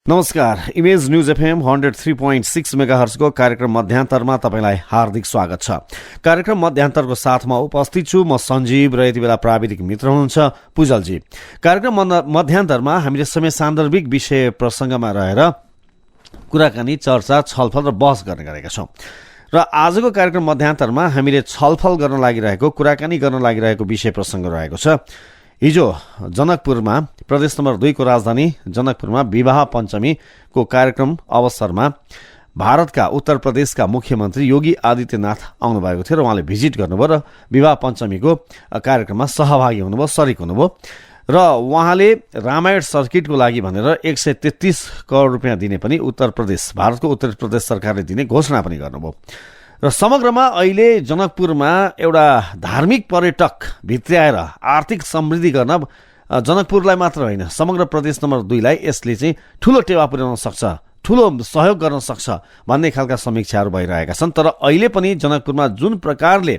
नमस्कार, image news FM 103.6 मेगाहर्जको कार्यक्रम मध्यान्तरमा तपाईलाई हार्दिक स्वागत छ। कार्यक्रम मध्यान्तरको साथमा उपस्थित छु म सञ्जीव र यति बेला प्राविधिक मित्र हुनुहुन्छ पुजलजी। कार्यक्रम मध्यान्तरमा हामीले समय सान्दर्भिक विषय प्रसङ्गमा रहेर कुराकानी, चर्चा, छलफल र बहस गर्ने गरेका छौँ। र आजको कार्यक्रम मध्यान्तरमा हामीले छलफल गर्न लागिरहेको, कुराकानी गर्न लागिरहेको विषय प्रसङ्ग रहेको छ। हिजो जनकपुरमा, प्रदेश नम्बर 2 को राजधानी जनकपुरमा विवाह पञ्चमीको कार्यक्रम अवसरमा भारतका उत्तर प्रदेशका मुख्यमन्त्री योगी आदित्यनाथ आउनुभएको थियो र उहाँले भिजिट गर्नुभयो र विवाह पञ्चमीको कार्यक्रममा सहभागी हुनुभयो, सरिक हुनुभयो र उहाँले रामायण सर्किटको लागि भनेर 133 करोड रुपियाँ दिने पनि भारतको उत्तर प्रदेश सरकारले दिने घोषणा पनि गर्नुभयो। र समग्रमा अहिले जनकपुरमा एउटा धार्मिक पर्यटक भित्र्याएर आर्थिक समृद्धि गर्न जनकपुरलाई मात्र होइन, समग्र प्रदेश नम्बर 2 लाई यसले चाहिँ ठूलो टेवा पुर्याउन सक्छ, ठूलो सहयोग गर्न सक्छ भन्ने खालका समीक्षाहरू भइरहेका छन्। तर अहिले पनि जनकपुरमा जुन प्रकारले,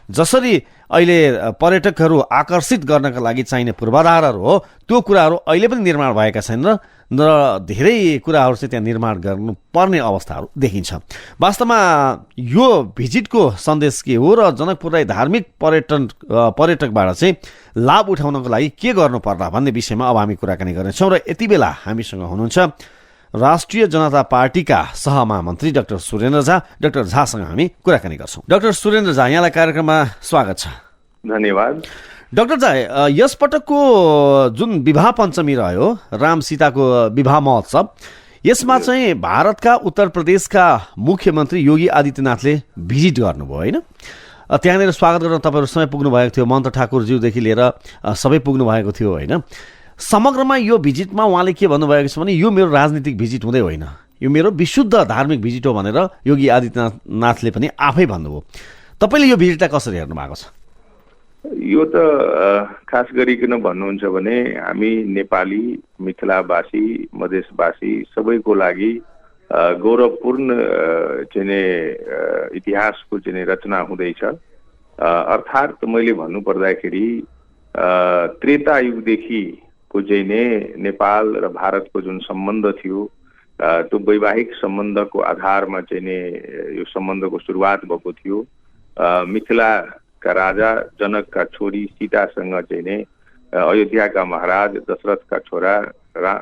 जसरी अहिले पर्यटकहरू आकर्षित गर्नका लागि चाहिने पूर्वाधारहरू हो, त्यो कुराहरू अहिले पनि निर्माण भएका छैनन् र धेरै कुराहरू चाहिँ त्यहाँ निर्माण गर्नुपर्ने अवस्थाहरू देखिन्छ। वास्तवमा यो भिजिटको सन्देश के हो र जनकपुरलाई धार्मिक पर्यटकबाट चाहिँ लाभ उठाउनको लागि के गर्नु पर्ला भन्ने विषयमा अब हामी कुराकानी गर्नेछौँ। र यति बेला हामीसँग हुनुहुन्छ राष्ट्रिय जनता पार्टीका सहमहामन्त्री डाक्टर सुरेन्द्र झा। डाक्टर झासँग हामी कुराकानी गर्छौँ। डाक्टर सुरेन्द्र झा, यहाँलाई कार्यक्रममा स्वागत छ। धन्यवाद। डाक्टर झा, यस पटकको जुन विवाह पञ्चमी रह्यो, राम सीताको विवाह महोत्सव, यसमा चाहिँ भारतका उत्तर प्रदेशका मुख्यमन्त्री योगी आदित्यनाथले भिजिट गर्नुभयो होइन? त्यहाँनिर स्वागत गर्न तपाईँहरू समय पुग्नु भएको थियो, मन्त्र ठाकुरज्यूदेखि लिएर सबै पुग्नु भएको थियो होइन? समग्रमा यो भिजिटमा उहाँले के भन्नुभएको छ भने यो मेरो राजनीतिक भिजिट हुँदै होइन, यो मेरो विशुद्ध धार्मिक भिजिट हो भनेर योगी आदित्यनाथले पनि आफै भन्नुभयो। तपाईँले यो भिजिटलाई कसरी हेर्नु भएको छ? यो त खास गरिकन भन्नुहुन्छ भने हामी नेपाली, मिथिलावासी, मधेसवासी सबैको लागि गौरवपूर्ण चाहिँ इतिहासको चाहिँ रचना हुँदैछ। अर्थात् मैले भन्नुपर्दाखेरि त्रेता युगदेखि को चाहिँ नेपाल र भारतको जुन सम्बन्ध थियो, त्यो वैवाहिक सम्बन्धको आधारमा चाहिँ यो सम्बन्धको सुरुवात भएको थियो। मिथिलाका राजा जनकका छोरी सीतासँग चाहिँ अयोध्याका महाराज दशरथका छोरा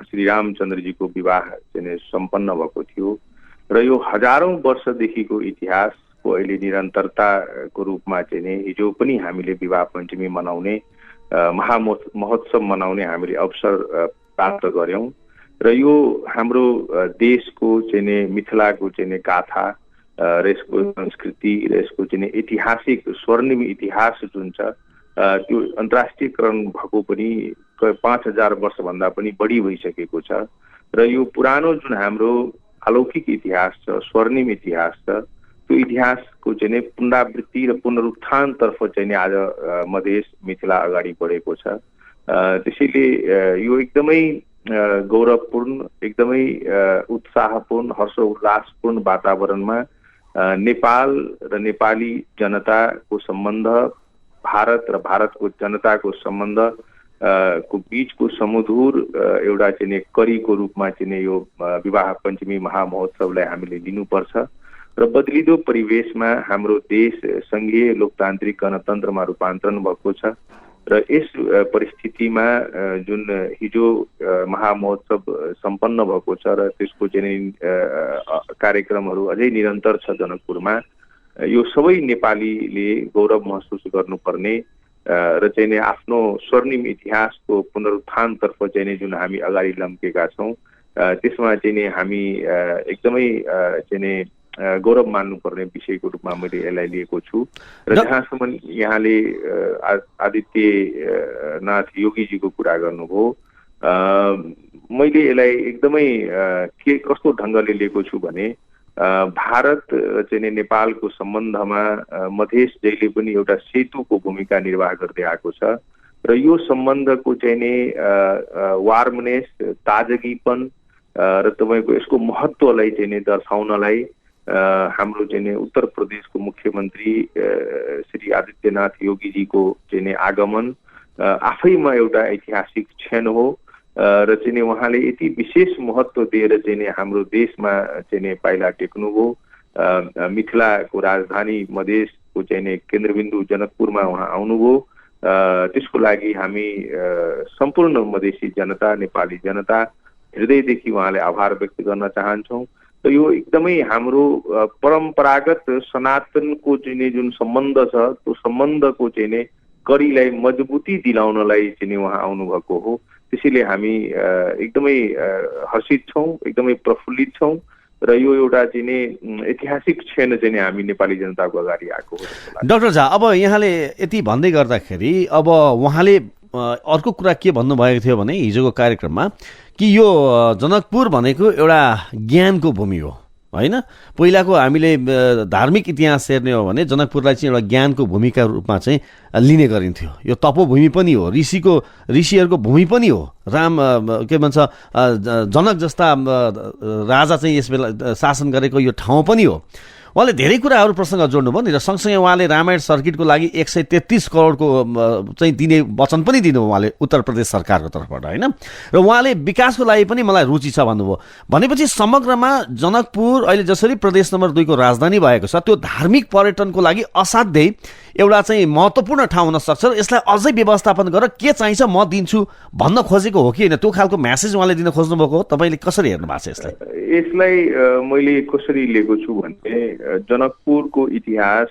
श्री रामचन्द्रजीको विवाह चाहिँ सम्पन्न भएको थियो। र यो हजारौं वर्षदेखिको इतिहासको अहिले निरन्तरताको रूपमा चाहिँ हिजो पनि हामीले विवाह पञ्चमी मनाउने, महामहोत्सव मनाउने हामीले अवसर प्राप्त गर्यौं। र यो हाम्रो देशको चाहिँ मिथिलाको चाहिँ गाथा र यसको संस्कृति र यसको चाहिँ ऐतिहासिक स्वर्णिम इतिहास जुन छ, त्यो अन्तर्राष्ट्रियकरण भएको पनि 5000 वर्षभन्दा पनि बढी भइसकेको छ। र यो पुरानो जुन हाम्रो अलौकिक इतिहास छ, स्वर्णिम इतिहास छ, त्यो इतिहासको चाहिँ पुनरावृत्ति र पुनरुत्थानतर्फ चाहिँ आज मधेस मिथिला अगाडि बढेको छ। त्यसैले यो एकदमै गौरवपूर्ण, एकदमै उत्साहपूर्ण, हर्षोल्लासपूर्ण वातावरणमा नेपाल र नेपाली जनताको सम्बन्ध, भारत र भारतको जनताको सम्बन्ध को बीचको सुमधुर एउटा चाहिँ करीको रूपमा चाहिँ यो विवाह पञ्चमी महामहोत्सवलाई हामीले लिनुपर्छ। र बदलिदो परिवेशमा हाम्रो देश संघीय लोकतान्त्रिक गणतन्त्रमा रूपान्तरण भएको छ। र यस परिस्थितिमा जुन हिजो महामहोत्सव सम्पन्न भएको छ र त्यसको चाहिँ कार्यक्रमहरू अझै निरन्तर छ जनकपुरमा, यो सबै नेपालीले गौरव महसुस गर्नुपर्ने र चाहिँ आफ्नो स्वर्णिम इतिहासको पुनरुत्थानतर्फ चाहिँ जुन हामी अगाडि लम्केका छौँ, त्यसमा चाहिँ हामी एकदमै चाहिँ गौरव मान्नुपर्ने विषयको रूपमा मैले यसलाई लिएको छु। र जहाँसम्म यहाँले आदित्यनाथ योगीजीको कुरा गर्नुभयो, मैले यसलाई एकदमै कस्तो ढङ्गले लिएको छु भने भारत चाहिँ नेपालको सम्बन्धमा मधेस जहिले पनि एउटा सेतुको भूमिका निर्वाह गर्दै आएको छ। र यो सम्बन्धको चाहिँ वार्मनेस, ताजगीपन र तपाईँको यसको महत्त्वलाई चाहिँ दर्शाउनलाई हाम्रो चाहिँ उत्तर प्रदेशको मुख्यमन्त्री श्री आदित्यनाथ योगीजीको चाहिँ आगमन आफैमा एउटा ऐतिहासिक क्षण हो। र चाहिँ नि उहाँले यति विशेष महत्त्व दिएर चाहिँ नि हाम्रो देशमा चाहिँ नि पाइला टेक्नुभयो। मिथिलाको राजधानी मधेसको चाहिँ नि केन्द्रबिन्दु जनकपुरमा उहाँ आउनुभयो। त्यसको लागि हामी सम्पूर्ण मधेसी जनता, नेपाली जनता हृदयदेखि उहाँले आभार व्यक्त गर्न चाहन्छौँ। र यो एकदमै हाम्रो परम्परागत सनातनको चाहिँ जुन सम्बन्ध छ त्यो सम्बन्धको चाहिँ नि करीलाई मजबुती दिलाउनलाई चाहिँ नि उहाँ आउनुभएको हो। त्यसैले हामी एकदमै हर्षित छौँ, एकदमै प्रफुल्लित छौँ र यो एउटा चाहिँ नि ऐतिहासिक क्षण चाहिँ नि हामी नेपाली जनताको अगाडि आएको हो। डाक्टर झा, अब यहाँले यति भन्दै गर्दाखेरि अब उहाँले अर्को कुरा के भन्नुभएको थियो भने हिजोको कार्यक्रममा कि यो जनकपुर भनेको एउटा ज्ञानको भूमि हो, होइन? पहिलाको हामीले धार्मिक इतिहास हेर्ने हो भने जनकपुरलाई चाहिँ एउटा ज्ञानको भूमिका रूपमा चाहिँ लिने गरिन्थ्यो। यो तपोभूमि पनि हो, ऋषिहरूको भूमि पनि हो। राम के भन्छ जनक जस्ता राजा चाहिँ यस बेला शासन गरेको यो ठाउँ पनि हो। उहाँले धेरै कुराहरू प्रसङ्ग जोड्नुभयो नि, र सँगसँगै उहाँले रामायण सर्किटको लागि 133 करोडको चाहिँ दिने वचन पनि दिनुभयो उहाँले उत्तर प्रदेश सरकारको तर्फबाट, होइन? र उहाँले विकासको लागि पनि मलाई रुचि छ भन्नुभयो। भनेपछि समग्रमा जनकपुर अहिले जसरी प्रदेश नम्बर 2 को राजधानी भएको छ त्यो धार्मिक पर्यटनको लागि असाध्यै एउटा चाहिँ महत्त्वपूर्ण ठाउँ हुन सक्छ र यसलाई अझै व्यवस्थापन गरेर के चाहिन्छ म दिन्छु भन्न खोजेको हो कि होइन, त्यो खालको म्यासेज उहाँले दिन खोज्नुभएको हो? तपाईँले कसरी हेर्नु भएको छ यसलाई? यसलाई मैले कसरी लिएको छु भने जनकपुरको इतिहास,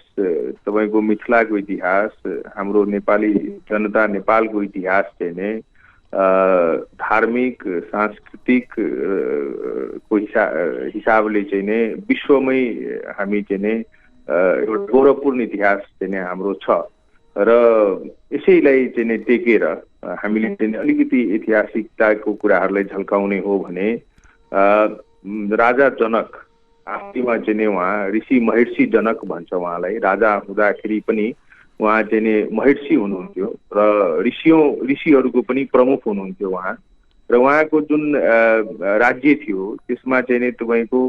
तपाईँको मिथिलाको इतिहास, हाम्रो नेपाली जनता नेपालको इतिहास चाहिँ नै धार्मिक सांस्कृतिक को हिसाबले चाहिँ नै विश्वमै हामी चाहिँ नै एउटा गौरवपूर्ण इतिहास चाहिँ नै हाम्रो छ। र यसैलाई चाहिँ नै टेकेर हामीले चाहिँ अलिकति ऐतिहासिकताको कुराहरूलाई झल्काउने हो भने राजा जनक आफैमा चाहिँ नि उहाँ ऋषि महर्षि जनक भन्छ उहाँलाई। राजा हुँदाखेरि पनि उहाँ चाहिँ नि महर्षि हुनुहुन्थ्यो र ऋषिहरूको पनि प्रमुख हुनुहुन्थ्यो उहाँ। र उहाँको जुन राज्य थियो त्यसमा चाहिँ नि तपाईँको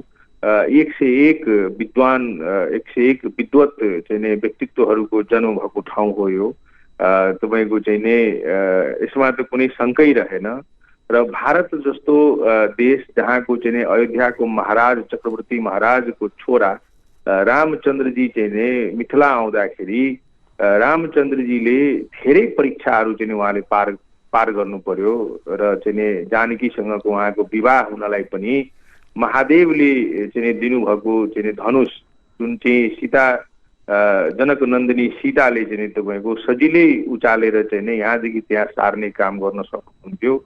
101 विद्वान 101 विद्वत चाहिँ नि व्यक्तित्वहरूको जन्म भएको ठाउँ हो यो। तपाईँको चाहिँ नि यसमा त कुनै शङ्कै रहेन। र भारत जस्तो देश जहाँको चाहिँ नि अयोध्याको महाराज चक्रवर्ती महाराजको छोरा रामचन्द्रजी चाहिँ नि मिथिला आउँदाखेरि रामचन्द्रजीले धेरै परीक्षाहरू चाहिँ उहाँले पार गर्नु पर्यो। र चाहिँ नि जानकीसँगको उहाँको विवाह हुनलाई पनि महादेवले चाहिँ नि दिनुभएको चाहिँ नि धनुष जुन चाहिँ सीता जनक नन्दिनी सीताले चाहिँ नि तपाईँको सजिलै उचालेर चाहिँ नि यहाँदेखि त्यहाँ सार्ने काम गर्न सक्नुहुन्थ्यो।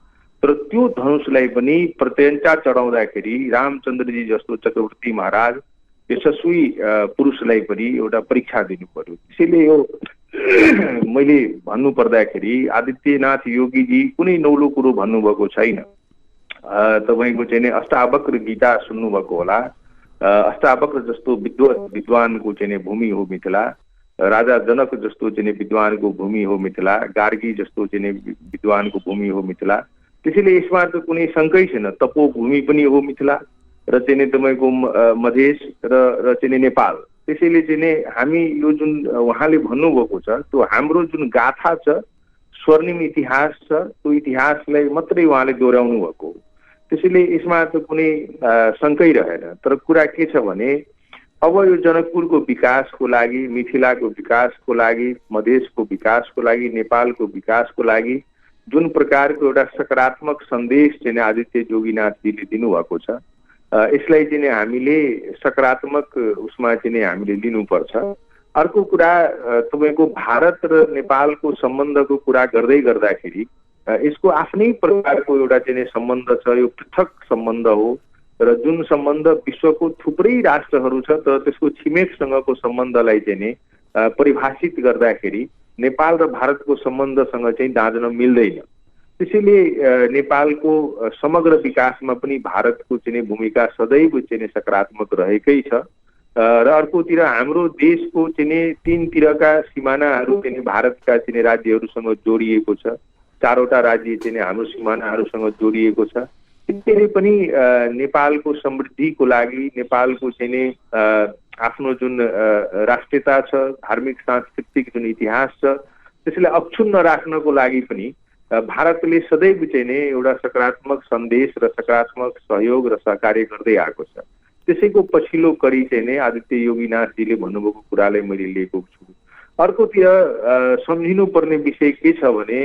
तर त्यो धनुषलाई पनि प्रत्यञ्चा चढाउँदाखेरि रामचन्द्रजी जस्तो चक्रवर्ती महाराज यशस्वी पुरुषलाई पनि एउटा परीक्षा दिनु पर्यो। त्यसैले यो मैले भन्नु पर्दाखेरि आदित्यनाथ योगीजी कुनै नौलो कुरो भन्नुभएको छैन। तपाईँको चाहिँ नि अष्टावक्र गीता सुन्नुभएको होला। अष्टावक्र जस्तो विद्वानको चाहिँ नि भूमि हो मिथिला। राजा जनक जस्तो चाहिँ नि विद्वानको भूमि हो मिथिला। गार्गी जस्तो चाहिँ नि विद्वानको भूमि हो मिथिला। त्यसैले यसमा त कुनै शङ्कै छैन। तपोभूमि पनि हो मिथिला र चाहिँ नि तपाईँको मधेस र चाहिँ नि नेपाल। त्यसैले चाहिँ नि हामी यो जुन उहाँले भन्नुभएको छ त्यो हाम्रो जुन गाथा छ, स्वर्णिम इतिहास छ, त्यो इतिहासलाई मात्रै उहाँले दोहोऱ्याउनु भएको हो। त्यसैले यसमा त कुनै शङ्कै रहेन। तर कुरा के छ भने अब यो जनकपुरको विकासको लागि, मिथिलाको विकासको लागि, मधेसको विकासको लागि, नेपालको विकासको लागि जुन प्रकारको एउटा सकारात्मक सन्देश चाहिँ आदित्य जोगीनाथजीले दिनुभएको छ यसलाई चाहिँ हामीले सकारात्मक उसमा चाहिँ हामीले लिनुपर्छ। अर्को कुरा तपाईँको भारत र नेपालको सम्बन्धको कुरा गर्दै गर्दाखेरि यसको आफ्नै प्रकारको एउटा चाहिँ सम्बन्ध छ। यो पृथक सम्बन्ध हो र जुन सम्बन्ध विश्वको थुप्रै राष्ट्रहरू छ तर त्यसको छिमेकसँगको सम्बन्धलाई चाहिँ परिभाषित गर्दाखेरि नेपाल र भारतको सम्बन्धसँग चाहिँ दाँजन मिल्दैन। त्यसैले नेपालको समग्र विकासमा पनि भारतको चाहिँ भूमिका सदैव चाहिँ सकारात्मक रहेकै छ। र अर्कोतिर हाम्रो देशको चाहिँ तीनतिरका सिमानाहरू चाहिँ भारतका चाहिँ राज्यहरूसँग जोडिएको छ। 4वटा राज्य चाहिँ हाम्रो सिमानाहरूसँग जोडिएको छ। त्यसैले पनि नेपालको समृद्धिको लागि, नेपालको चाहिँ आफ्नो जुन राष्ट्रियता छ, धार्मिक सांस्कृतिक जुन इतिहास छ त्यसलाई अक्षुण्ण राख्नको लागि पनि भारतले सदैव चाहिँ नि एउटा सकारात्मक सन्देश र सकारात्मक सहयोग र सहकार्य गर्दै आएको छ। त्यसैको पछिल्लो कडी चाहिँ नि आदित्य योगीनाथजीले भन्नुभएको कुरालाई मैले लिएको छु। अर्कोतिर सम्झिनुपर्ने विषय के छ भने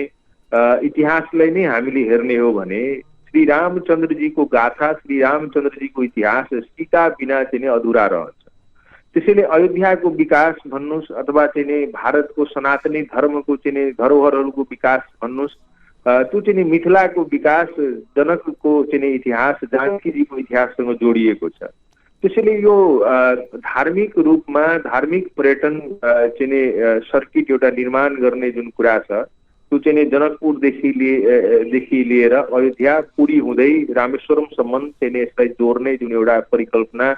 इतिहासलाई नै हामीले हेर्ने हो भने श्री रामचन्द्रजीको गाथा, श्री रामचन्द्रजीको इतिहास सीता बिना चाहिँ अधुरा रहन्छ। त्यसैले अयोध्याको विकास भन्नुहोस् अथवा चाहिँ भारतको सनातनी धर्मको चाहिँ धरोहरहरूको विकास भन्नुहोस्, त्यो चाहिँ मिथिलाको विकास जनकको चाहिँ इतिहास, जानकीजीको इतिहाससँग जोडिएको छ। त्यसैले यो धार्मिक रूपमा धार्मिक पर्यटन चाहिँ सर्किट एउटा निर्माण गर्ने जुन कुरा छ त्यो चाहिँ जनकपुरदेखि लिएर अयोध्या, पुरी हुँदै रामेश्वरमसम्म चाहिँ यसलाई जोड्ने जुन एउटा परिकल्पना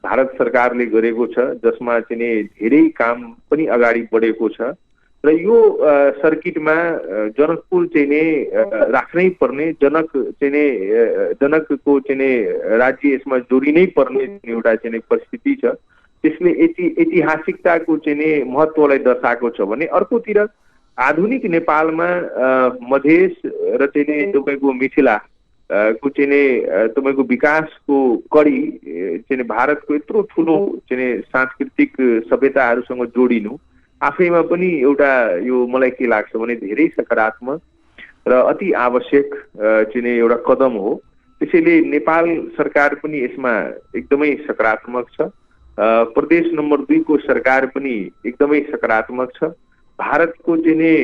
भारत सरकारले गरेको छ, जसमा चाहिँ धेरै काम पनि अगाडि बढेको छ र यो सर्किटमा जनकपुर चाहिँ राख्नै पर्ने, जनकको चाहिँ राज्य यसमा जोडिनै पर्ने एउटा चाहिँ परिस्थिति छ। त्यसले ऐतिहासिकताको चाहिँ महत्त्वलाई दर्शाएको छ भने अर्कोतिर आधुनिक नेपालमा मधेस र चाहिँ तपाईँको मिथिला को चाहिँ तपाईँको विकासको कडी चाहिँ भारतको यत्रो ठुलो चाहिँ सांस्कृतिक सभ्यताहरूसँग जोडिनु आफैमा पनि एउटा यो मलाई के लाग्छ भने धेरै सकारात्मक र अति आवश्यक चाहिँ एउटा कदम हो। त्यसैले नेपाल सरकार पनि यसमा एकदमै सकारात्मक छ। प्रदेश नम्बर 2 को सरकार पनि एकदमै सकारात्मक छ। भारतको चाहिँ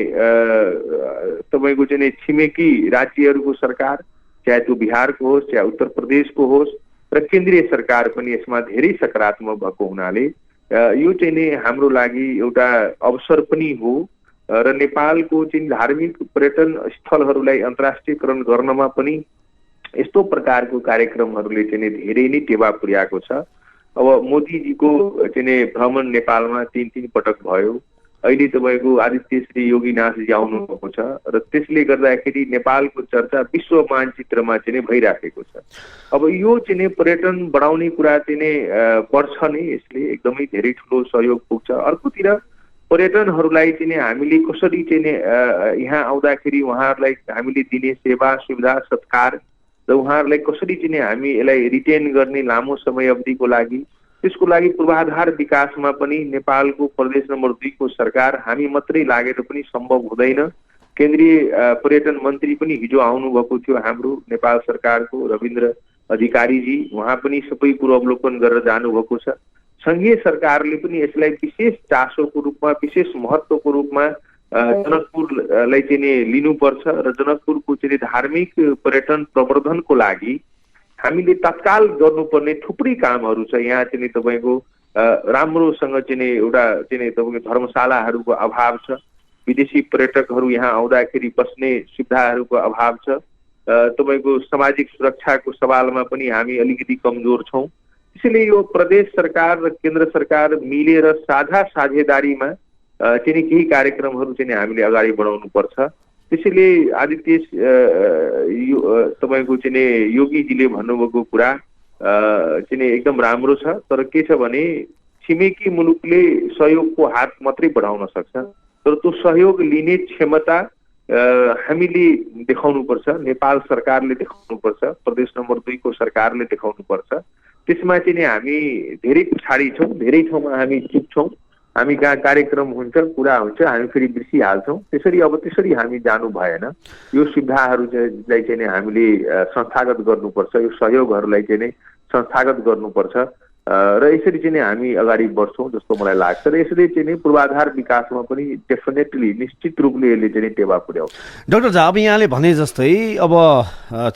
तपाईँको चाहिँ छिमेकी राज्यहरूको सरकार, चाहे त्यो बिहारको होस् चाहे उत्तर प्रदेशको होस् र केन्द्रीय सरकार पनि यसमा धेरै सकारात्मक भएको हुनाले यो चाहिँ नि हाम्रो लागि एउटा अवसर पनि हो र नेपालको चाहिँ धार्मिक पर्यटन स्थलहरूलाई अन्तर्राष्ट्रियकरण गर्नमा पनि यस्तो प्रकारको कार्यक्रमहरूले चाहिँ धेरै नै टेवा पुर्याएको छ। अब मोदीजीको चाहिँ भ्रमण नेपालमा 3 पटक भयो। अहिले तपाईँको आदित्य श्री योगीनाथजी आउनुभएको छ र त्यसले गर्दाखेरि नेपालको चर्चा विश्व मानचित्रमा चाहिँ भइराखेको छ। अब यो चाहिँ पर्यटन बढाउने कुरा चाहिँ बढ्छ नै, यसले एकदमै धेरै ठुलो सहयोग पुग्छ। अर्कोतिर पर्यटनहरूलाई चाहिँ हामीले कसरी चाहिँ यहाँ आउँदाखेरि उहाँहरूलाई हामीले दिने सेवा सुविधा सत्कार र उहाँहरूलाई कसरी चाहिँ हामी यसलाई रिटेन गर्ने लामो समय अवधिको लागि, त्यसको लागि पूर्वाधार विकासमा पनि नेपालको प्रदेश नम्बर 2 को सरकार हामी मात्रै लागेर पनि सम्भव हुँदैन। केन्द्रीय पर्यटन मन्त्री पनि हिजो आउनुभएको थियो हाम्रो नेपाल सरकारको, रविन्द्र अधिकारीजी, उहाँ पनि सबै कुरो अवलोकन गरेर जानुभएको छ। संघीय सरकारले पनि यसलाई विशेष चासोको रूपमा, विशेष महत्त्वको रूपमा जनकपुरलाई चाहिँ लिनुपर्छ र जनकपुरको चाहिँ धार्मिक पर्यटन प्रवर्धनको लागि हामीले तत्काल गर्नुपर्ने थुप्रै कामहरू छ। यहाँ चाहिँ तपाईँको राम्रोसँग चाहिँ एउटा चाहिँ तपाईँको धर्मशालाहरूको अभाव छ, विदेशी पर्यटकहरू यहाँ आउँदाखेरि बस्ने सुविधाहरूको अभाव छ, तपाईँको सामाजिक सुरक्षाको सवालमा पनि हामी अलिकति कमजोर छौँ। त्यसैले यो प्रदेश सरकार र केन्द्र सरकार मिलेर साझेदारीमा चाहिँ केही कार्यक्रमहरू चाहिँ हामीले अगाडि बढाउनु पर्छ। त्यसैले आदित्य तपाईँको चाहिँ योगीजीले भन्नुभएको कुरा चाहिँ एकदम राम्रो छ। तर के छ भने छिमेकी मुलुकले सहयोगको हात मात्रै बढाउन सक्छ, तर त्यो सहयोग लिने क्षमता हामीले देखाउनुपर्छ, नेपाल सरकारले देखाउनुपर्छ, प्रदेश नम्बर 2 को सरकारले देखाउनुपर्छ। त्यसमा चाहिँ हामी धेरै पछाडि छौँ, धेरै ठाउँमा हामी चुप छौँ। हामी कहाँ कार्यक्रम हुन्छ, कुरा हुन्छ, हामी फेरि बिर्सिहाल्छौँ। त्यसरी हामी जानु भएन। यो सुविधाहरूलाई चाहिँ हामीले संस्थागत गर्नुपर्छ, यो सहयोगहरूलाई चाहिँ संस्थागत गर्नुपर्छ र यसरी चाहिँ हामी अगाडि बढ्छौँ जस्तो मलाई लाग्छ र यसले चाहिँ पूर्वाधार विकासमा पनि डेफिनेटली निश्चित रूपले यसले चाहिँ टेवा पुर्याउँछ। डाक्टर झा, अब यहाँले भने जस्तै अब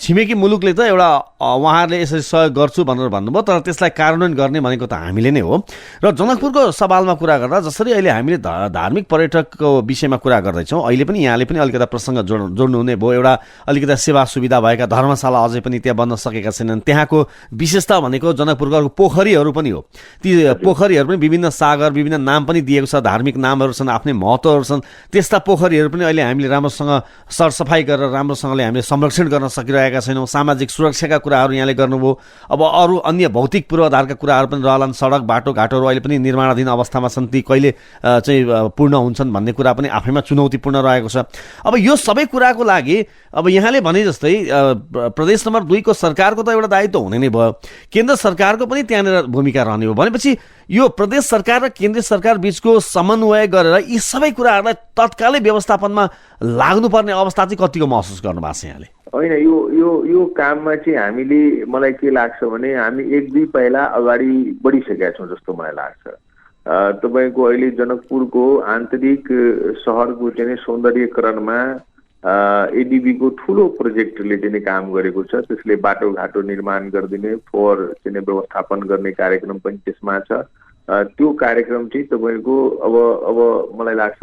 छिमेकी मुलुकले त एउटा उहाँहरूले यसरी सहयोग गर्छु भनेर भन्नुभयो, तर त्यसलाई कार्यान्वयन गर्ने भनेको त हामीले नै हो। र जनकपुरको सवालमा कुरा गर्दा जसरी अहिले हामीले धार्मिक पर्यटकको विषयमा कुरा गर्दैछौँ, अहिले पनि यहाँले पनि अलिकता प्रसङ्ग जोड्नुहुने भयो। एउटा अलिकता सेवा सुविधा भएका धर्मशाला अझै पनि त्यहाँ बन्न सकेका छैनन्। त्यहाँको विशेषता भनेको जनकपुरको पोखरी पोखरीहरू पनि हो। ती पोखरीहरू पनि विभिन्न सागर, विभिन्न नाम पनि दिएको छ, धार्मिक नामहरू छन्, आफ्नै महत्त्वहरू छन्। त्यस्ता पोखरीहरू पनि अहिले हामीले राम्रोसँग सरसफाइ गरेर राम्रोसँगले हामीले संरक्षण गर्न सकिरहेका छैनौँ। सामाजिक सुरक्षाका कुराहरू यहाँले गर्नुभयो। अब अरू अन्य भौतिक पूर्वाधारका कुराहरू पनि रहलान्। सडक बाटोघाटोहरू अहिले पनि निर्माणाधीन अवस्थामा छन्, ती कहिले चाहिँ पूर्ण हुन्छन् भन्ने कुरा पनि आफैमा चुनौतीपूर्ण रहेको छ। अब यो सबै कुराको लागि अब यहाँले भने जस्तै प्रदेश नम्बर 2 को सरकारको त एउटा दायित्व हुने नै भयो, केन्द्र सरकारको पनि त्यहाँनिर भूमिका रहने हो। भनेपछि यो प्रदेश सरकार र केन्द्रीय सरकार बीचको समन्वय गरेर यी सबै कुराहरूलाई तत्कालै व्यवस्थापनमा लाग्नुपर्ने अवस्था चाहिँ कतिको महसुस गर्नु भएको छ यहाँले? होइन, यो काममा चाहिँ हामीले, मलाई के लाग्छ भने हामी 1-2 पाइला अगाडि बढिसकेका छौँ जस्तो मलाई लाग्छ। तपाईँको अहिले जनकपुरको आन्तरिक सहरको चाहिँ सौन्दर्यकरणमा एडिबीको ठुलो प्रोजेक्टले चाहिँ काम गरेको छ। त्यसले बाटोघाटो निर्माण गरिदिने, फोहोर चाहिँ व्यवस्थापन गर्ने कार्यक्रम पनि त्यसमा छ। त्यो कार्यक्रम चाहिँ तपाईँको अब मलाई लाग्छ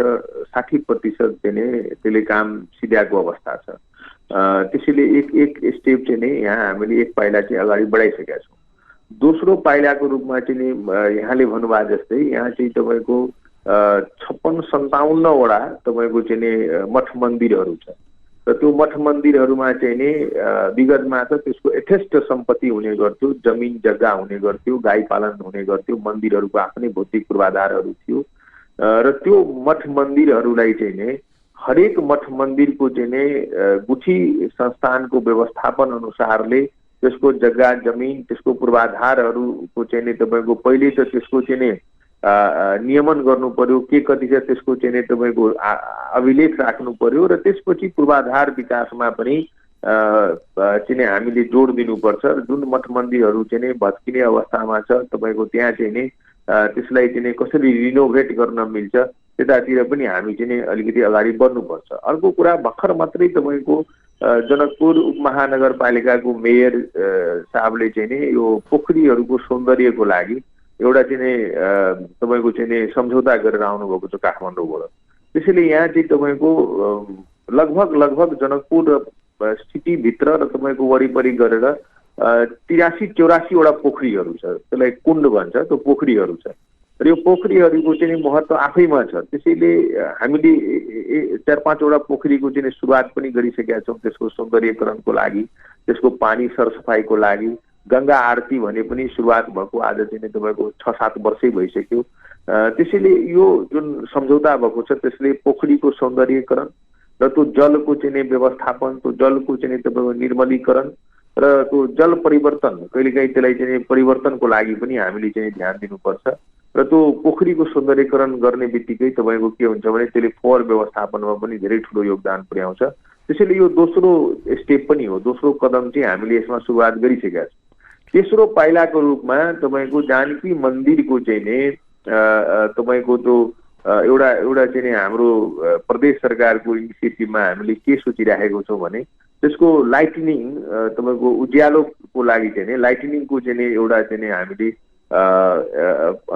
60% चाहिँ त्यसले काम सिध्याएको अवस्था छ। त्यसैले एक स्टेप चाहिँ नै यहाँ हामीले एक पाइला चाहिँ अगाडि बढाइसकेका छौँ। दोस्रो पाइलाको रूपमा चाहिँ यहाँले भन्नुभयो जस्तै यहाँ चाहिँ तपाईँको 56-57 वटा तपाईँको चाहिँ मठ मन्दिरहरू छ र त्यो मठ मन्दिरहरूमा चाहिँ नि विगतमा त त्यसको यथेष्ट सम्पत्ति हुने गर्थ्यो, जमिन जग्गा हुने गर्थ्यो, गाई पालन हुने गर्थ्यो, मन्दिरहरूको आफ्नै भौतिक पूर्वाधारहरू थियो र त्यो मठ मन्दिरहरूलाई चाहिँ नि हरेक मठ मन्दिरको चाहिँ नि गुठी संस्थानको व्यवस्थापन अनुसारले त्यसको जग्गा जमिन, त्यसको पूर्वाधारहरूको चाहिँ नि तपाईँको पहिले त त्यसको चाहिँ नि नियमन गर्नु पर्यो, के कति छ त्यसको चाहिँ नि तपाईँको अभिलेख राख्नु पर्यो र त्यसपछि पूर्वाधार विकासमा पनि चाहिँ नि हामीले जोड दिनुपर्छ। जुन मठ मन्दिरहरू चाहिँ नि भत्किने अवस्थामा छ तपाईँको त्यहाँ चाहिँ नि त्यसलाई चाहिँ नि कसरी रिनोभेट गर्न मिल्छ त्यतातिर पनि हामी चाहिँ नि अलिकति अगाडि बढ्नुपर्छ। अर्को कुरा, भर्खर मात्रै तपाईँको जनकपुर उपमहानगरपालिकाको मेयर साहबले चाहिँ नि यो पोखरीहरूको सौन्दर्यको लागि एउटा चाहिँ नि तपाईँको चाहिँ नि सम्झौता गरेर आउनुभएको छ काठमाडौँबाट। त्यसैले यहाँ चाहिँ तपाईँको लगभग जनकपुर र सिटीभित्र र तपाईँको वरिपरि गरेर 83-84 वटा पोखरीहरू छ, त्यसलाई कुण्ड भन्छ, त्यो पोखरीहरू छ र यो पोखरीहरूको चाहिँ महत्त्व आफैमा छ। त्यसैले हामीले 4-5 वटा पोखरीको चाहिँ सुरुवात पनि गरिसकेका छौँ त्यसको सौन्दर्यकरणको लागि, त्यसको पानी सरसफाइको लागि। गङ्गा आरती भने पनि सुरुवात भएको आज चाहिँ तपाईँको 6-7 वर्षै भइसक्यो। त्यसैले यो जुन सम्झौता भएको छ त्यसले पोखरीको सौन्दर्यकरण र त्यो जलको चाहिँ व्यवस्थापन, त्यो जलको चाहिँ तपाईँको निर्मलीकरण र त्यो जल परिवर्तन, कहिलेकाहीँ त्यसलाई चाहिँ परिवर्तनको लागि पनि हामीले चाहिँ ध्यान दिनुपर्छ र त्यो पोखरीको सौन्दर्यकरण गर्ने बित्तिकै तपाईँको के हुन्छ भने त्यसले फोहोर व्यवस्थापनमा पनि धेरै ठुलो योगदान पुर्याउँछ। त्यसैले यो दोस्रो स्टेप पनि हो, दोस्रो कदम चाहिँ हामीले यसमा सुरुवात गरिसकेका छौँ। तेस्रो पाइलाको रूपमा तपाईँको जानकी मन्दिरको चाहिँ नि तपाईँको त्यो एउटा चाहिँ नि हाम्रो प्रदेश सरकारको इनिसिएटिभमा हामीले के सोचिराखेको छौँ भने त्यसको लाइटनिङ, तपाईँको उज्यालोको लागि चाहिँ नि लाइटनिङको चाहिँ नि एउटा चाहिँ नि हामीले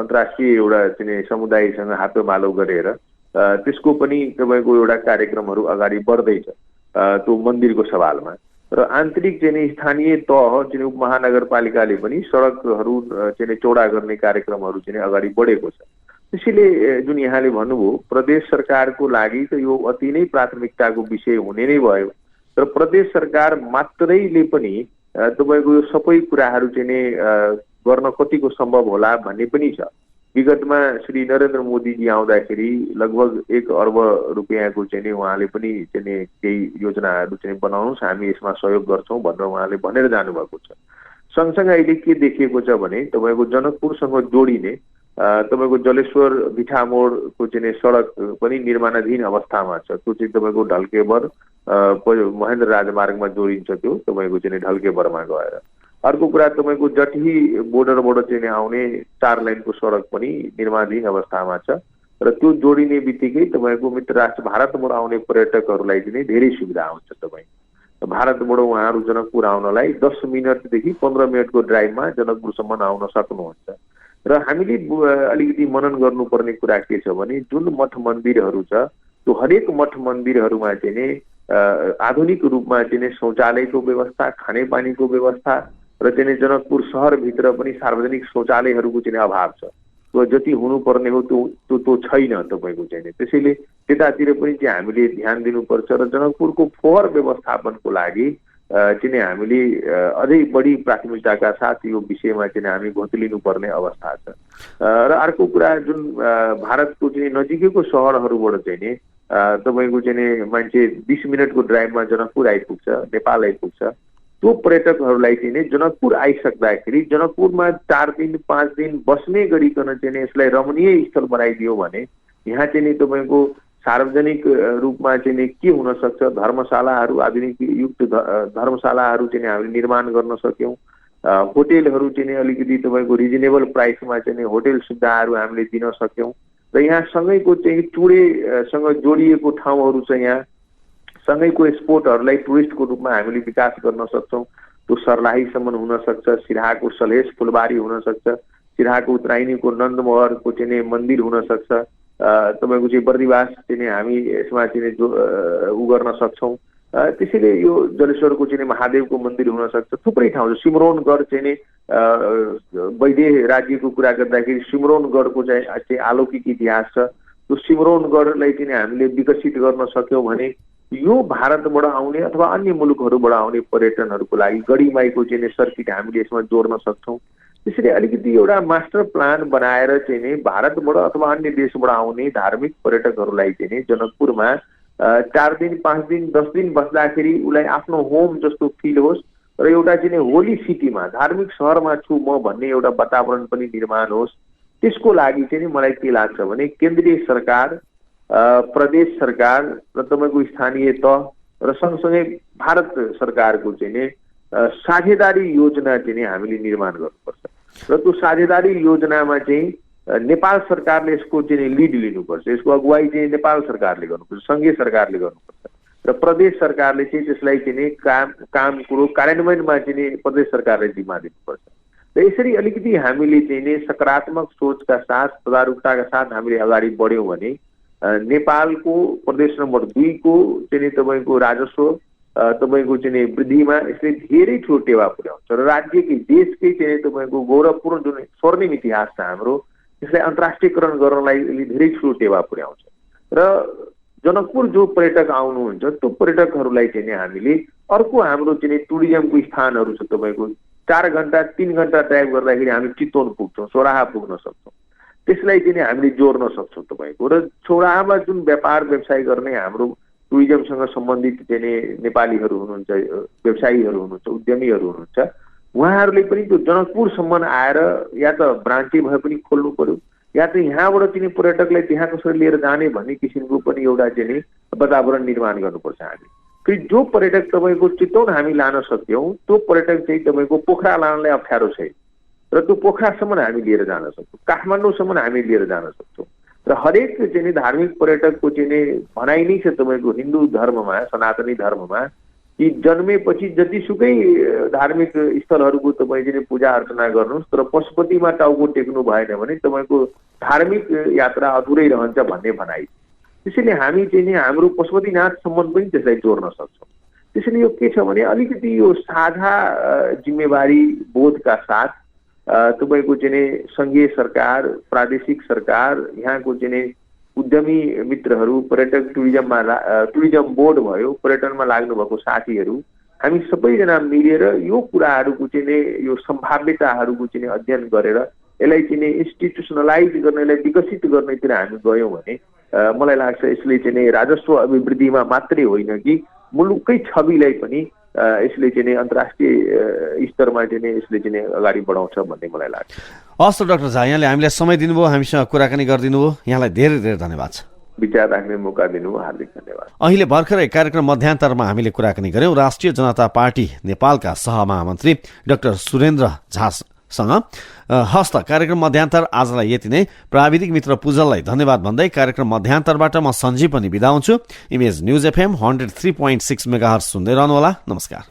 अन्तर्राष्ट्रिय एउटा चाहिँ समुदायसँग हातोमालो गरेर त्यसको पनि तपाईँको एउटा कार्यक्रमहरू अगाडि बढ्दैछ त्यो मन्दिरको सवालमा। र आन्तरिक चाहिँ स्थानीय तह चाहिँ उपमहानगरपालिकाले पनि सडकहरू चाहिँ चौडा गर्ने कार्यक्रमहरू चाहिँ अगाडि बढेको छ। त्यसैले जुन यहाँले भन्नुभयो प्रदेश सरकारको लागि त यो अति नै प्राथमिकताको विषय हुने नै भयो र प्रदेश सरकार मात्रैले पनि तपाईँको यो सबै कुराहरू चाहिँ गर्न कतिको सम्भव होला भन्ने पनि छ। विगतमा श्री नरेन्द्र मोदीजी आउँदाखेरि लगभग 1 अर्ब रुपियाँको चाहिँ उहाँले पनि चाहिँ केही योजनाहरू चाहिँ बनाउनुहोस्, हामी यसमा सहयोग गर्छौँ भनेर उहाँले भनेर जानुभएको छ। सँगसँगै अहिले के देखिएको छ भने तपाईँको जनकपुरसँग जोडिने तपाईँको जलेश्वर भिठामोडको चाहिँ सडक पनि निर्माणाधीन अवस्थामा छ। त्यो चाहिँ तपाईँको ढल्केबर महेन्द्र राजमार्गमा जोडिन्छ, त्यो तपाईँको चाहिँ ढल्केबरमा गएर। अर्को कुरा तपाईँको जटही बोर्डरबाट चाहिँ आउने 4 लाइनको सडक पनि निर्माणाधीन अवस्थामा छ र त्यो जोडिने बित्तिकै तपाईँको मित्र राष्ट्र भारतबाट आउने पर्यटकहरूलाई चाहिँ धेरै सुविधा हुन्छ। तपाईँ भारतबाट उहाँहरू जनकपुर आउनलाई 10 मिनटदेखि 15 मिनटको ड्राइभमा जनकपुरसम्म आउन सक्नुहुन्छ। र हामीले अलिकति मनन गर्नुपर्ने कुरा के छ भने जुन मठ मन्दिरहरू छ त्यो हरेक मठ मन्दिरहरूमा चाहिँ आधुनिक रूपमा चाहिँ शौचालयको व्यवस्था, खानेपानीको व्यवस्था र चाहिँ जनकपुर सहरभित्र पनि सार्वजनिक शौचालयहरूको चाहिँ अभाव छ। त्यो जति हुनुपर्ने हो त्यो छैन तपाईँको चाहिँ। त्यसैले त्यतातिर पनि चाहिँ हामीले ध्यान दिनुपर्छ र जनकपुरको फोहोर व्यवस्थापनको लागि चाहिँ हामीले अझै बढी प्राथमिकताका साथ यो विषयमा चाहिँ हामी घोत्लिनुपर्ने अवस्था छ। र अर्को कुरा जुन भारतको चाहिँ नजिकैको सहरहरूबाट चाहिँ नि तपाईँको चाहिँ मान्छे 20 मिनटको ड्राइभमा जनकपुर आइपुग्छ, नेपाल आइपुग्छ। त्यो पर्यटकहरूलाई चाहिँ जनकपुर आइसक्दाखेरि जनकपुरमा 4 दिन 5 दिन बस्ने गरिकन चाहिँ यसलाई रमणीय स्थल बनाइदियो भने यहाँ चाहिँ तपाईँको सार्वजनिक रूपमा चाहिँ के हुन सक्छ, धर्मशालाहरू, आधुनिक युक्त धर्मशालाहरू चाहिँ हामीले निर्माण गर्न सक्यौँ। होटेलहरू चाहिँ अलिकति तपाईँको रिजनेबल प्राइसमा चाहिँ होटेल सुविधाहरू हामीले दिन सक्यौँ। र यहाँ सँगैको चाहिँ टुडेसँग जोडिएको ठाउँहरू छ। यहाँ सँगैको स्पोर्टहरूलाई टुरिस्टको रूपमा हामीले विकास गर्न सक्छौँ। त्यो सर्लाहीसम्म हुन सक्छ, सिराहाको सलहेस फुलबारी हुन सक्छ, सिराहाको उत्तरायणीको नन्दमोहरको चाहिँ मन्दिर हुन सक्छ, तपाईँको चाहिँ बर्दिवास चाहिँ हामी यसमा चाहिँ गर्न सक्छौँ। त्यसैले यो जलेश्वरको चाहिँ महादेवको मन्दिर हुन सक्छ। थुप्रै ठाउँ छ। सिमरौनगढ चाहिँ वैदेह राज्यको कुरा गर्दाखेरि सिमरौनगढको चाहिँ अलौकिक इतिहास छ। त्यो सिमरौनगढलाई चाहिँ हामीले विकसित गर्न सक्यौँ भने यो भारतबाट आउने अथवा अन्य मुलुकहरूबाट आउने पर्यटनहरूको लागि गढीमाईको चाहिँ सर्किट हामीले यसमा जोड्न सक्छौँ। त्यसैले अलिकति एउटा मास्टर प्लान बनाएर चाहिँ भारतबाट अथवा अन्य देशबाट आउने धार्मिक पर्यटकहरूलाई चाहिँ जनकपुरमा 4 दिन 5 दिन 10 दिन बस्दाखेरि उसलाई आफ्नो होम जस्तो फिल होस् र एउटा चाहिँ होली सिटीमा धार्मिक सहरमा छु म भन्ने एउटा वातावरण पनि निर्माण होस्। त्यसको लागि चाहिँ मलाई के लाग्छ भने केन्द्रीय सरकार, प्रदेश सरकार र तपाईँको स्थानीय तह र सँगसँगै भारत सरकारको चाहिँ साझेदारी योजना चाहिँ हामीले निर्माण गर्नुपर्छ। र त्यो साझेदारी योजनामा चाहिँ नेपाल सरकारले यसको चाहिँ लिड लिनुपर्छ। यसको अगुवाई चाहिँ नेपाल सरकारले गर्नुपर्छ, सङ्घीय सरकारले गर्नुपर्छ र प्रदेश सरकारले चाहिँ त्यसलाई चाहिँ काम कुरो कार्यान्वयनमा चाहिँ प्रदेश सरकारले जिम्मा दिनुपर्छ। र यसरी अलिकति हामीले चाहिँ सकारात्मक सोचका साथ, सदारुकताका साथ हामीले अगाडि बढ्यौँ भने नेपालको प्रदेश नम्बर 2 को चाहिँ तपाईँको राजस्व तपाईँको चाहिँ वृद्धिमा यसले धेरै ठुलो टेवा पुर्याउँछ र राज्यकै देशकै चाहिँ तपाईँको गौरवपूर्ण जुन स्वर्णिम इतिहास छ हाम्रो त्यसलाई अन्तर्राष्ट्रियकरण गर्नलाई धेरै ठुलो टेवा पुर्याउँछ। र जनकपुर जो पर्यटक आउनुहुन्छ त्यो पर्यटकहरूलाई चाहिँ हामीले अर्को हाम्रो चाहिँ टुरिज्मको स्थानहरू छ। तपाईँको 4 घन्टा 3 घन्टा ड्राइभ गर्दाखेरि हामी चितवन पुग्छौँ, सोराहा पुग्न सक्छौँ। त्यसलाई चाहिँ हामीले जोड्न सक्छौँ तपाईँको। र सोराहामा जुन व्यापार व्यवसाय गर्ने हाम्रो टुरिज्मसँग सम्बन्धित चाहिँ नेपालीहरू हुनुहुन्छ, व्यवसायीहरू हुनुहुन्छ, उद्यमीहरू हुनुहुन्छ, उहाँहरूले पनि त्यो जनकपुरसम्म आएर या त ब्रान्चै भए पनि खोल्नु पर्यो या त यहाँबाट चाहिँ पर्यटकलाई त्यहाँ कसरी लिएर जाने भन्ने किसिमको पनि एउटा चाहिँ वातावरण निर्माण गर्नुपर्छ हामी। फेरि जो पर्यटक तपाईँको चितवन हामी लान सक्यौँ त्यो पर्यटक चाहिँ तपाईँको पोखरा लानलाई अप्ठ्यारो छैन र त्यो पोखरासम्म हामी लिएर जान सक्छौँ, काठमाडौँसम्म हामी लिएर जान सक्छौँ। र हरेक चाहिँ धार्मिक पर्यटकको चाहिँ भनाइ नै छ तपाईँको हिन्दू धर्ममा, सनातनी धर्ममा कि जन्मेपछि जतिसुकै धार्मिक स्थलहरूको तपाईँ चाहिँ पूजा अर्चना गर्नुहोस् तर पशुपतिमा टाउको टेक्नु भएन भने तपाईँको धार्मिक यात्रा अधुरै रहन्छ भन्ने भनाइ। त्यसैले हामी चाहिँ हाम्रो पशुपतिनाथसम्म पनि त्यसलाई जोड्न सक्छौँ। त्यसैले यो के छ भने अलिकति यो साझा जिम्मेवारी बोधका साथ तपाईँको चाहिँ सङ्घीय सरकार, प्रादेशिक सरकार, यहाँको चाहिँ उद्यमी मित्रहरू, पर्यटक टुरिज्म बोर्ड भयो, पर्यटनमा लाग्नुभएको साथीहरू, हामी सबैजना मिलेर यो कुराहरूको चाहिँ यो सम्भाव्यताहरूको चाहिँ अध्ययन गरेर यसलाई चाहिँ इन्स्टिट्युसनलाइज गर्न, यसलाई विकसित गर्नेतिर हामी गयौँ भने मलाई लाग्छ यसले चाहिँ राजस्व अभिवृद्धिमा मात्रै होइन कि मुलुककै छविलाई पनि यसले चाहिँ अन्तर्राष्ट्रिय स्तरमा चाहिँ यसले चाहिँ अगाडि बढाउँछ भन्ने मलाई लाग्छ। हस् डाक्टर झा, यहाँले हामीलाई समय दिनुभयो, हामीसँग कुराकानी गरिदिनु भयो, यहाँलाई धेरै धेरै धन्यवाद छ। विचार राख्ने मौका दिनुभयो, हार्दिक धन्यवाद। अहिले भर्खरै कार्यक्रम मध्यान्तरमा हामीले कुराकानी गर्यौं राष्ट्रिय जनता पार्टी नेपालका सहमहामन्त्री डाक्टर सुरेन्द्र झासँग। हस्त कार्यक्रम मध्यान्तर आजलाई यति नै। प्राविधिक मित्र पुजललाई धन्यवाद भन्दै कार्यक्रम मध्यान्तरबाट म सञ्जीव पनि बिदा हुन्छु। इमेज न्यूज FM 103.6 मेगाहर्ज सुन्दै रहनुहोला। नमस्कार।